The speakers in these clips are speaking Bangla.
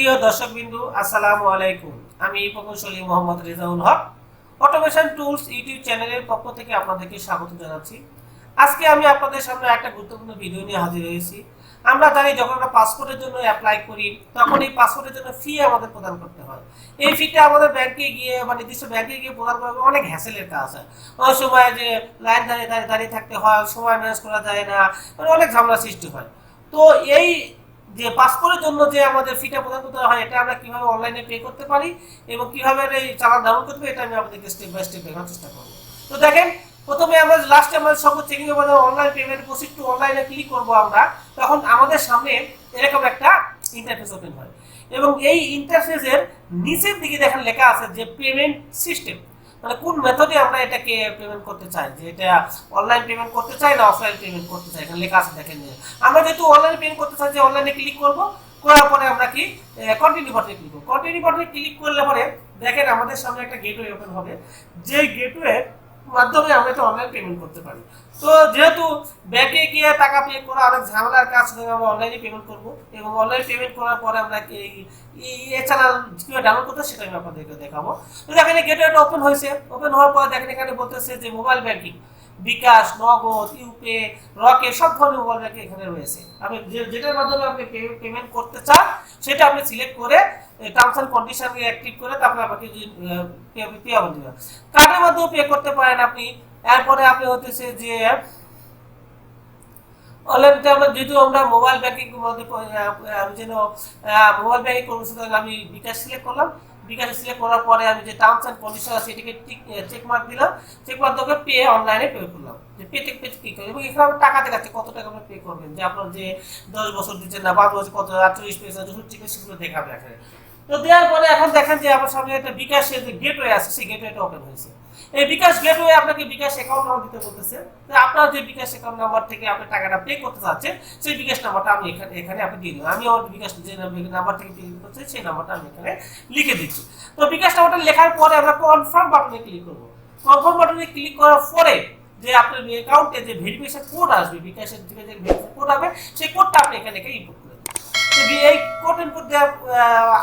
প্রিয় দর্শকবিন্দু আসসালামু আলাইকুম। আমি প্রকৌশলী Mohammad Rezaul Haque automation tools YouTube চ্যানেলের পক্ষ থেকে আপনাদেরকে স্বাগত জানাচ্ছি। আজকে আমি আপনাদের সামনে একটা গুরুত্বপূর্ণ ভিডিও নিয়ে হাজির হয়েছি। আমরা জানি যখন আমরা পাসপোর্টের জন্য অ্যাপ্লাই করি তখন এই পাসপোর্টের জন্য ফি আমাদের প্রদান করতে হয়। এই ফিটা আমাদের ব্যাংকে গিয়ে বা নির্দিষ্ট ব্যাংকে গিয়ে প্রদান করা অনেক হ্যাসেলের কাজ হয়। অনেক সময় যে লাইন দাঁড়িয়ে থাকতে হয়, সময় ম্যানেজ করা যায় না, অনেক ঝামেলার সৃষ্টি হয়। তো এই যে পাসপোর্টের জন্য যে আমাদের ফিটা প্রদান করতে হয় এটা আমরা কিভাবে অনলাইনে পে করতে পারি এবং কিভাবে এই চালান ডাউনলোড করতে পারি এটা আমি আপনাদেরকে স্টেপ বাই স্টেপ দেখানোর চেষ্টা করব। তো দেখেন, প্রথমে আমরা লাস্টে আমাদের সকল চেকিং এর মধ্যে অনলাইন পেমেন্ট প্রসিড টু অনলাইনে ক্লিক করব আমরা, তখন আমাদের সামনে এরকম একটা ইন্টারফেস ওপেন হয় এবং এই ইন্টারফেসের নিচের দিকে দেখেন লেখা আছে যে পেমেন্ট সিস্টেম, মানে কোন মেথডে আমরা এটাকে পেমেন্ট করতে চাই, যে এটা অনলাইন পেমেন্ট করতে চাই না অফলাইন পেমেন্ট করতে চাই। এখানে লেখা আছে দেখেন, আমরা যেহেতু অনলাইন পেমেন্ট করতে চাই যে অনলাইনে ক্লিক করব, করার পরে আমরা কি কন্টিনিউ বাটনে ক্লিক করব। কন্টিনিউ বাটনে ক্লিক করলে পরে দেখেন আমাদের সামনে একটা গেটওয়ে ওপেন হবে, যে গেটওয়ে মাধ্যমে আমরা এটা অনলাইন পেমেন্ট করতে পারি। তো যেহেতু ব্যাংকে গিয়ে টাকা পে করা অনেক ঝামেলার কাজ, আমরা অনলাইনে পেমেন্ট করব এবং অনলাইন পেমেন্ট করার পরে আমরা এই চ্যানেল কিভাবে ডাউনলোড করতে সেটা আমি আপনাদেরকে দেখাবো। তো দেখেন গেটওয়েটা ওপেন হয়েছে। ওপেন হওয়ার পর দেখেন এখানে বলতেছে যে মোবাইল ব্যাংকিং, বিকাশ, নগদ, ইউপে, রকেট সব ধরনের মোবাইল ব্যাংকিং এখানে রয়েছে। আপনি যেটার মাধ্যমে আপনি পেমেন্ট করতে চান সেটা আপনি সিলেক্ট করে টার্মস এন্ড কন্ডিশন অ্যাক্টিভ করে তারপরে আপনাকে পে অপশন দিবেন। কার্ডের মাধ্যমে পে করতে পারেন আপনি। এরপরে আপনি হতেছে যে অনলাইনতে আমরা যেহেতু আমরা মোবাইল ব্যাংকিং মধ্যে আমি যেন মোবাইল ব্যাংকিং করবো সুতরাং আমি বিকাশ সিলেক্ট করলাম। বিকাশ সিলেক্ট করার পরে আমি যে টার্মস এন্ড কন্ডিশন আছে এটাকে চেক মার্ক দিলাম। চেক মার্ক দিয়ে পে অনলাইনে পে করলাম, যে পে ক্লিক করলাম এবং এখানে টাকা দেখাচ্ছে কত টাকা আপনি পে করবেন, যে আপনার যে 10 বছর দিচ্ছেন না 5 বছর কত 48 পয়সা যখন ঠিক সেগুলো দেখাবে এখানে। তো দেওয়ার পরে এখন দেখেন যে আমার সামনে একটা বিকাশের যে গেটওয়ে আছে সেই গেটওয়েটা ওপেন হয়েছে। এই বিকাশ গেটওয়ে আপনাকে বিকাশ অ্যাকাউন্ট নাম্বার দিতে বলতেছে। তো আপনার যে বিকাশ অ্যাকাউন্ট নাম্বার থেকে আপনি টাকাটা পে করতে চাচ্ছেন সেই বিকাশ নাম্বারটা আমি এখানে আপনি দিয়ে দিবেন। আমি আমার বিকাশ যে নাম্বার থেকে পে করতে সেই নাম্বারটা আমি এখানে লিখে দিচ্ছি। তো বিকাশ নাম্বারটা লেখার পরে আমরা কনফার্ম বাটনে ক্লিক করব। কনফার্ম বাটনে ক্লিক করার পরে যে আপনার অ্যাকাউন্টে যে ভেরিফিকেশন কোড আসবে, বিকাশের থেকে যে ভেরিফিকেশন কোড হবে সেই কোডটা আপনি এখানে ইনপুট করবেন। এই কোড ইনপুট দেওয়া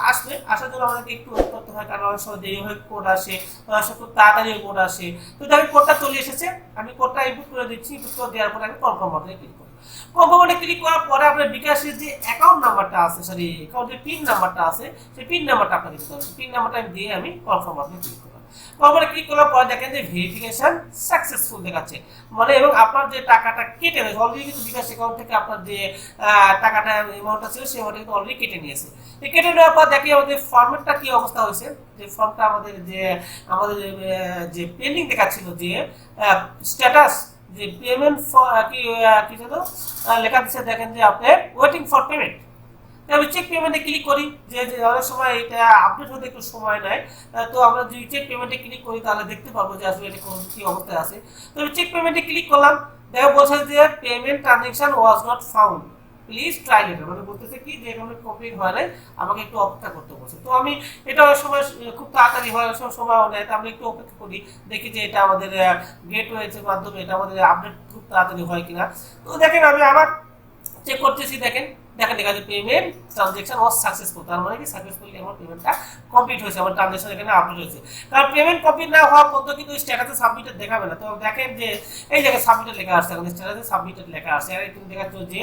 আসবে, আসার জন্য আমাদেরকে একটু ওয়েট করতে হয়, কারণ অনেক সময় দেরি হয়ে কোড আসে, অনেক সময় খুব তাড়াতাড়ি কোড আসে। তো দেখেন কোডটা চলে এসেছে, আমি কোডটা ইনপুট করে দিচ্ছি। ইনপুট করে দেওয়ার পরে আমি কনফার্ম বাটনে ক্লিক করব। কনফার্ম বাটনে ক্লিক করার পরে আপনার বিকাশের যে অ্যাকাউন্ট নাম্বারটা আছে, সরি অ্যাকাউন্টের পিন নাম্বারটা আছে, সেই পিন নাম্বারটা আপনাকে দিতে হবে। পিন নাম্বারটা আমি দিয়ে আমি কনফার্ম বাটনে ক্লিক করব। কনফার্মে ক্লিক করার পর দেখেন যে ভেরিফিকেশন সাকসেসফুল দেখাচ্ছে, মানে এবং আপনার যে টাকাটা কেটে নেয় অলরেডি, কিন্তু বিকাশ অ্যাকাউন্ট থেকে আপনার যে টাকাটা অ্যামাউন্টটা ছিল সেই অ্যামাউন্টটা কিন্তু অলরেডি কেটে নিয়েছে। এই কেটে নেওয়ার পর দেখি আমাদের ফর্মেটটা কি অবস্থা হয়েছে। যে ফর্মটা আমাদের যে পেন্ডিং দেখাচ্ছিল, যে স্ট্যাটাস যে পেমেন্ট কি যেন লেখা দিচ্ছে, দেখেন যে আপনি ওয়েটিং ফর পেমেন্ট। আমি চেক পেমেন্টে ক্লিক করি, যে অনেক সময় এটা আপডেট হতে একটু সময় নেয়। তো আমরা যদি চেক পেমেন্টে ক্লিক করি তাহলে দেখতে পারবো যে আসলে এটা কোন কি অবস্থায় আছে। তো আমি চেক পেমেন্টে ক্লিক করলাম, দেখো বলছে যে payment transaction was not found, please try letter, মানে বলতেছে কি যে এখানে কমপ্লিট হয় নাই, আমাকে একটু অপেক্ষা করতে বলছে। তো আমি এটা অনেক সময় খুব তাড়াতাড়ি হয়, অনেক সময় নেয়, তো আমরা একটু অপেক্ষা করি, দেখি যে এটা আমাদের গেটওয়ের মাধ্যমে এটা আমাদের আপডেট খুব তাড়াতাড়ি হয় কিনা। তো দেখেন আমি আবার চেক করতেছি, দেখেন লেখা আছে পেমেন্ট ট্রানজাকশন ওয়াজ সাকসেসফুল, তার মানে কি সাকসেসফুলি আমার পেমেন্টটা কমপ্লিট হয়েছে, আমার ট্রানজাকশন এখানে আপডেট হয়েছে। কারণ পেমেন্ট কমপ্লিট না হওয়া পর্যন্ত কিন্তু স্ট্যাটাসে সাবমিটেড দেখাবে না। তো দেখেন যে এই জায়গায় সাবমিটেড লেখা আসছে, এখন স্ট্যাটাসে সাবমিটেড লেখা আসছে, আর কিন্তু দেখাচ্ছে যে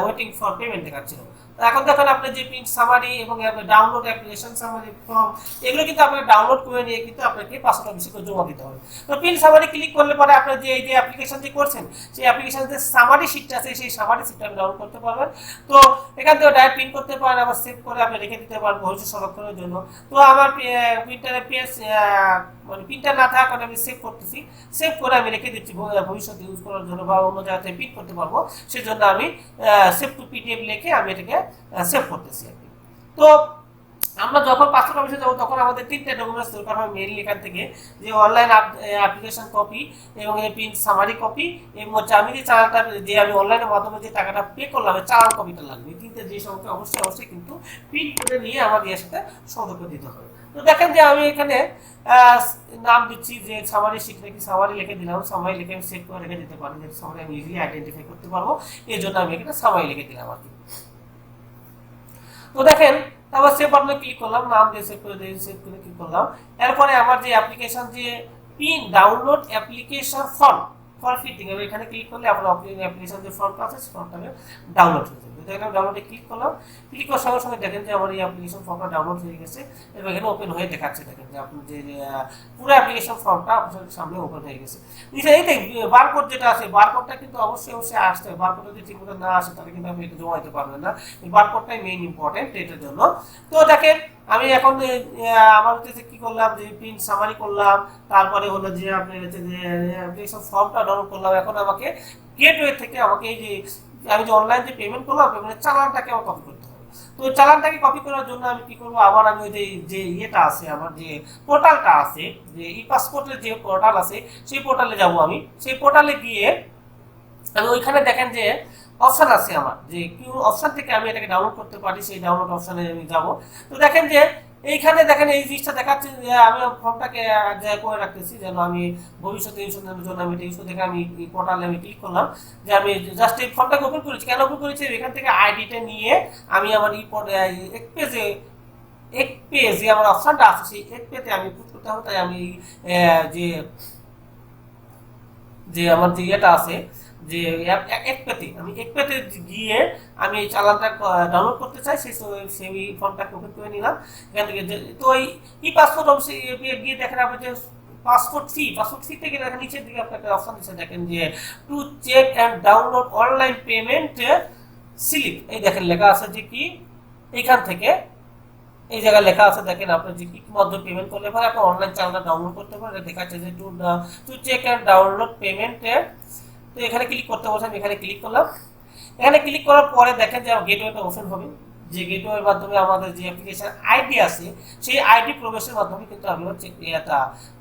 ওয়েটিং ফর পেমেন্ট দেখাচ্ছিল। এখন দেখেন আপনি যে প্রিন্ট সামারি এবং ডাউনলোড অ্যাপ্লিকেশন সামারি ফর্ম, এগুলো কিন্তু আপনার ডাউনলোড করে নিয়ে কিন্তু আপনাকে পাসপোর্ট অফিসে জমা দিতে হবে। তো প্রিন্ট সামারি ক্লিক করলে পরে আপনার যে এই যে অ্যাপ্লিকেশন যে করছেন সেই অ্যাপ্লিকেশন যে সামারি শিটটা আছে সেই সামারি শিটটা আপনি ডাউনলোড করতে পারবেন। তো এখান থেকে ডাইরেক্ট প্রিন্ট করতে পারেন, আবার সেভ করে আপনি রেখে দিতে পারেন ভবিষ্যৎ সংরক্ষণের জন্য। তো আমার প্রিন্টারে মানে প্রিন্টার না থাকার কারণে আমি সেভ করতেছি, সেভ করে আমি রেখে দিচ্ছি ভবিষ্যতে ইউজ করার জন্য বা অন্য জায়গাতে প্রিন্ট করতে পারবো, সেজন্য আমি সেভ টু পিডিএফ লিখে আমি এটাকে সেভ করতেছি আর কি। তো আমরা যখন পাসপোর্ট অফিসে যাবো তখন আমাদের 3টা ডকুমেন্টস দরকার হয় মেইনলি এখান থেকে, যে অনলাইন অ্যাপ্লিকেশন কপি এবং এই প্রিন্ট সামারি কপি এবং আমি যে চালানটা যে আমি অনলাইনের মাধ্যমে যে টাকাটা পে করলাম চালান কপিটা লাগবে। এই 3টে যে সবকে অবশ্যই কিন্তু প্রিন্ট করে নিয়ে আমার এর সাথে সংযুক্ত দিতে হবে। তো দেখেন যে আমি এখানে নাম দিচ্ছি যে সামারি শিখলে কি সামারি লিখে দিলাম, সামারি লিখে আমি সেভ করে রেখে দিতে পারি, যে সামারি আমি ইজিলি আইডেন্টিফাই করতে পারবো, এই জন্য আমি এখানে সামারি লিখে দিলাম আর কি। তো দেখেন তারপর সেভ বাটনে ক্লিক করলাম, নাম দিয়ে সেভ করে ক্লিক করলাম। এরপরে আমার যে অ্যাপ্লিকেশন যে pin download application form for fitting, আমি এখানে ক্লিক করলে আপনার অ্যাপ্লিকেশন যে ফর্মটা আছে সেই ফর্মটাকে ডাউনলোড হয়ে যাবে। দেখেন আমি ডাউনলোডে ক্লিক করলাম, ক্লিক করার সঙ্গে সঙ্গে দেখেন যে আমার এই অ্যাপ্লিকেশন ফর্মটা ডাউনলোড হয়ে গেছে এবং এখানে ওপেন হয়ে দেখাচ্ছে। দেখেন যে আপনার যে পুরো অ্যাপ্লিকেশন ফর্মটা আপনার সামনে ওপেন হয়ে গেছে। এই বারকোড যেটা আছে, বারকোডটা কিন্তু অবশ্যই আসতে হবে। বারকোড যদি ঠিকমতো না আসে তাহলে কিন্তু আপনি এটা জমা দিতে পারবেন না। এই বারকোডটাই মেইন ইম্পর্টেন্ট এটার জন্য। তো দেখেন আমি এখন আমার হচ্ছে কি করলাম, যে প্রিন্ট সামারি করলাম, তারপরে হলো যে আপনি হচ্ছে যে অ্যাপ্লিকেশন ফর্মটা ডাউনলোড করলাম। এখন আমাকে গেটওয়ে থেকে আমাকে এই যে আমি যে অনলাইন যে পেমেন্ট করলাম, পেমেন্টের চালানটাকে আমার কপি করতে হবে। তো চালানটাকে কপি করার জন্য আমি কি করবো, আবার আমি ওই যে ইয়েটা আছে, আমার যে পোর্টালটা আছে, যে ই পাসপোর্টের যে পোর্টাল আছে, সেই পোর্টালে যাব। আমি সেই পোর্টালে গিয়ে আমি ওইখানে দেখেন যে অপশন আছে আমার, যে কিউ অপশন থেকে আমি এটাকে ডাউনলোড করতে পারি, সেই ডাউনলোড অপশনে আমি যাব। তো দেখেন যে এইখানে দেখেন এই জিনিসটা দেখাচ্ছে যে আমি ফর্মটাকে এক জায়গায় করে রাখতেছি, যেন আমি ভবিষ্যতে ইউজের জন্য আমি এটা ইউজ দেখে আমি এই পোর্টালে আমি ক্লিক করলাম, যে আমি জাস্ট এই ফর্মটাকে ওপেন করেছি। কেন ওপেন করেছি, এখান থেকে আইডিটা নিয়ে আমি আমার এক পেজে আমার অপশনটা আছে, সেই এক পেজে আমি পুট করতে হবে। তাই আমি যে যে আমার যে ইয়েটা আছে, যে এক পেতে গিয়ে আমি এই চালানটা ডাউনলোড করতে চাই, সেই ফর্মটাকে ওপেন করে নিলাম এখান থেকে। তো এই পাসপোর্ট অবশ্যই গিয়ে দেখেন আপনি যে পাসপোর্ট ফি থেকে দেখেন নিচের দিকে আপনার একটা অপশন দিচ্ছে, দেখেন যে to check and download online payment slip. এই দেখেন লেখা আছে যে কি এইখান থেকে এই জায়গায় লেখা আছে, দেখেন আপনি যে কি মাধ্যমে পেমেন্ট করলে পরে আপনি অনলাইন চালানটা ডাউনলোড করতে পারেন। দেখাচ্ছে যে to check and download payment. তো এখানে ক্লিক করতে বলছে, আমি এখানে ক্লিক করলাম। এখানে ক্লিক করার পরে দেখেন যে গেটওয়েটা ওপেন হবে, যে গেটওয়ের মাধ্যমে আমাদের যে অ্যাপ্লিকেশন আইডি আছে, সেই আইডি প্রবেশের মাধ্যমে কিন্তু আমি হচ্ছে এটা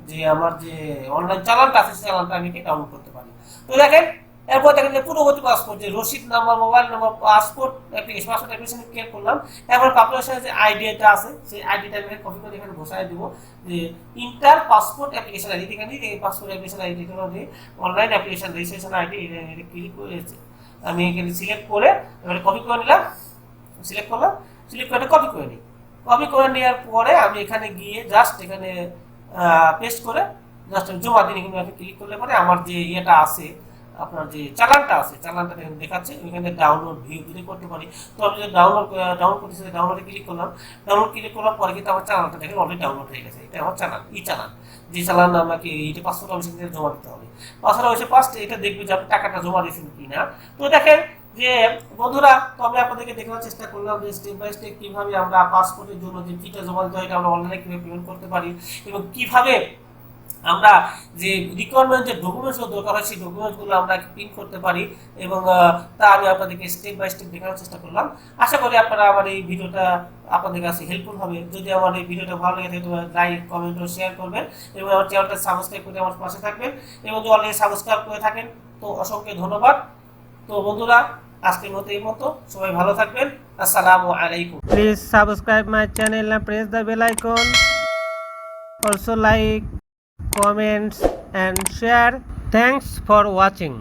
যে আমার যে অনলাইন চালানটা আছে, সেই চালানটা আমি ডাউনলোড করতে পারি। তো দেখেন এরপর দেখেন যে পূর্ববর্তী পাসপোর্ট, যে রসিদ number, mobile number, passport application clear করলাম। এরপর পাবলিশারের যে আইডিটা আছে, সেই আইডিটা আমি কপি করে এখানে বসায় দিব, যে ইন্টার পাসপোর্ট অ্যাপ্লিকেশন আইডি। এখানে এই passport application ID online application registration ID, এটা ক্লিক করে আমি এখানে সিলেক্ট করে এবারে কপি করে নিলাম। সিলেক্ট করলাম, সিলেক্ট করে কপি করে নিই। কপি করে নেওয়ার পরে আমি এখানে গিয়ে জাস্ট এখানে পেস্ট করে জাস্ট জমা দিন। এখানে ক্লিক করলে পরে আমার যে ইয়েটা আছে, আপনার যে চালানটা আছে, চালানটা দেখাচ্ছে এখানে ডাউনলোড ভিউ যদি করতে পারি। তো আমি যদি ডাউনলোড করতেছি, ডাউনলোডে ক্লিক করলাম। ডাউনলোড ক্লিক করার পরে কিন্তু আমার চালানটা দেখেন অলরেডি ডাউনলোড হয়ে গেছে। এটা আমার চালান, চালান, যে চালান আমাকে এইটা পাসপোর্ট অফিসে জমা দিতে হবে। পাসপোর্ট অফিসে ফার্স্ট এটা দেখবে যে আপনি টাকাটা জমা দিয়েছেন কিনা। তো দেখেন যে বন্ধুরা, তো আমি আপনাদেরকে দেখানোর চেষ্টা করলাম যে স্টেপ বাই স্টেপ কিভাবে আমরা পাসপোর্টের জন্য যে ফিটা জমা দিতে হয়, এটা আমরা অনলাইনে কিভাবে পেমেন্ট করতে পারি, এবং কিভাবে আমরা যে রিকোয়ারমেন্ট যে ডকুমেন্টসগুলো দরকার হয়, সেই ডকুমেন্টসগুলো আমরা প্রিন্ট করতে পারি। এবং তা আমি আপনাদেরকে স্টেপ বাই স্টেপ দেখানোর চেষ্টা করলাম। আশা করি আপনারা আমার এই ভিডিওটা আপনাদের কাছে হেল্পফুল হবে। যদি আমার এই ভিডিওটা ভালো লাগে থাকে তাহলে লাইক, কমেন্ট ও শেয়ার করবেন, এবং আমার চ্যানেলটা সাবস্ক্রাইব করে আমার পাশে থাকবেন। এবং যদি অলরেডি সাবস্ক্রাইব করে থাকেন তো অসংখ্য ধন্যবাদ। তো বন্ধুরা, আজকের মতো এই মতো, সবাই ভালো থাকবেন। আসসালামু আলাইকুম। Please subscribe my channel and press the bell icon. Also like, comments and share. Thanks for watching.